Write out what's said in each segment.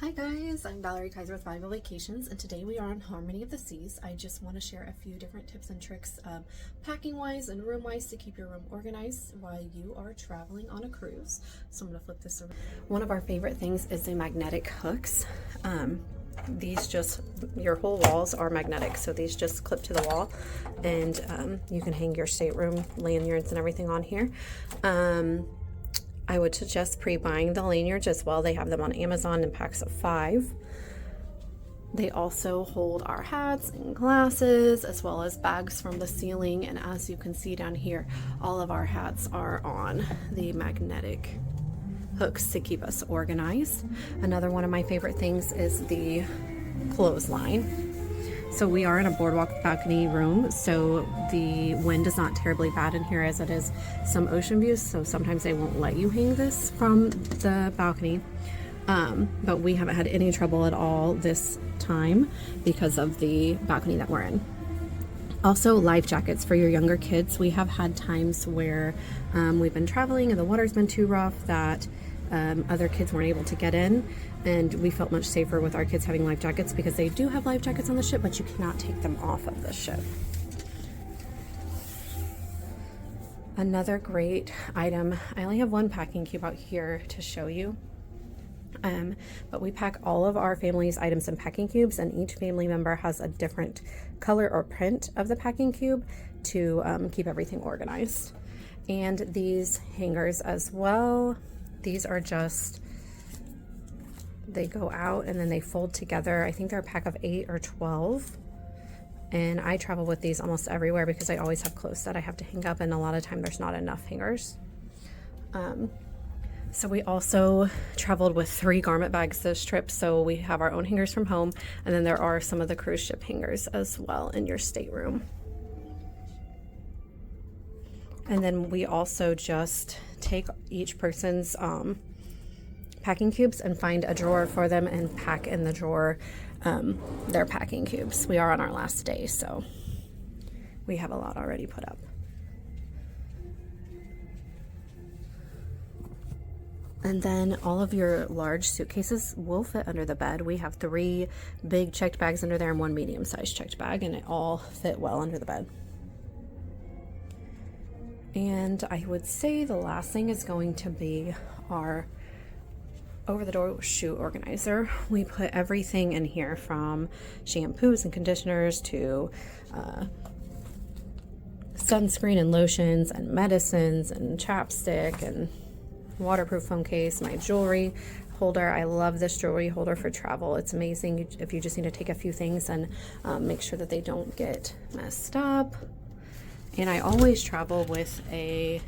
Hi guys, I'm Valerie Kaiser with Valuable Vacations, and today we are on Harmony of the Seas. I just want to share a few different tips and tricks packing wise and room wise to keep your room organized while you are traveling on a cruise. So I'm going to flip this around. One of our favorite things is the magnetic hooks. These just, your whole walls are magnetic, so these just clip to the wall, and you can hang your stateroom lanyards and everything on here. I would suggest pre-buying the lanyards as well. They have them on Amazon in packs of 5. They also hold our hats and glasses as well as bags from the ceiling, and as you can see down here, all of our hats are on the magnetic hooks to keep us organized. Another one of my favorite things is the clothesline. So we are in a boardwalk balcony room, so the wind is not terribly bad in here as it is some ocean views, so sometimes they won't let you hang this from the balcony. But we haven't had any trouble at all this time because of the balcony that we're in. Also, life jackets for your younger kids. We have had times where we've been traveling and the water's been too rough that other kids weren't able to get in, and we felt much safer with our kids having life jackets because they do have life jackets on the ship, but you cannot take them off of the ship. Another great item, I only have one packing cube out here to show you, but we pack all of our family's items in packing cubes, and each family member has a different color or print of the packing cube to keep everything organized. And these hangers as well. These are just, they go out and then they fold together. I think they're a pack of 8 or 12. And I travel with these almost everywhere because I always have clothes that I have to hang up, and a lot of time there's not enough hangers. So we also traveled with 3 garment bags this trip. So we have our own hangers from home, and then there are some of the cruise ship hangers as well in your stateroom. And then we also just take each person's packing cubes and find a drawer for them and pack in the drawer their packing cubes. We are on our last day, so we have a lot already put up. And then all of your large suitcases will fit under the bed. We have 3 big checked bags under there and 1 medium-sized checked bag, and it all fit well under the bed. And I would say the last thing is going to be our over-the-door shoe organizer. We put everything in here from shampoos and conditioners to sunscreen and lotions and medicines and chapstick and waterproof phone case, my jewelry holder. I love this jewelry holder for travel. It's amazing if you just need to take a few things and make sure that they don't get messed up. And I always travel with a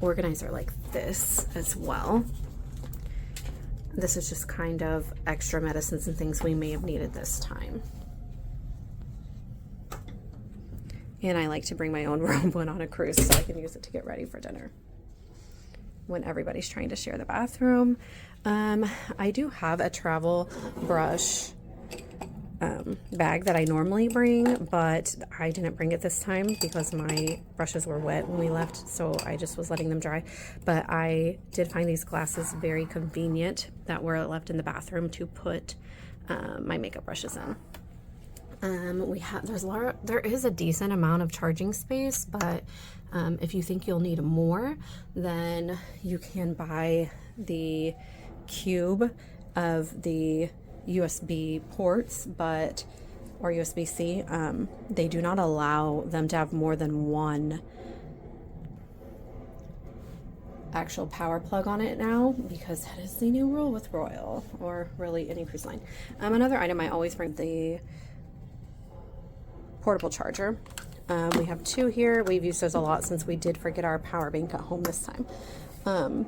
organizer like this as well. This is just kind of extra medicines and things we may have needed this time. And I like to bring my own robe when on a cruise so I can use it to get ready for dinner when everybody's trying to share the bathroom. I do have a travel brush bag that I normally bring, but I didn't bring it this time because my brushes were wet when we left, so I just was letting them dry. But I did find these glasses very convenient that were left in the bathroom to put my makeup brushes in. There is a decent amount of charging space, but if you think you'll need more, then you can buy the cube of the USB ports, or USB-C. They do not allow them to have more than one actual power plug on it now, because that is the new rule with Royal, or really any cruise line. Another item I always bring, the portable charger. We have 2 here. We've used those a lot since we did forget our power bank at home this time.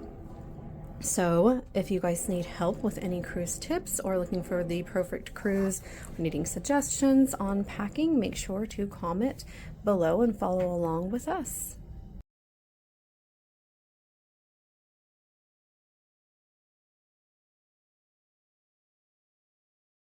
So if you guys need help with any cruise tips or looking for the perfect cruise or needing suggestions on packing, make sure to comment below and follow along with us.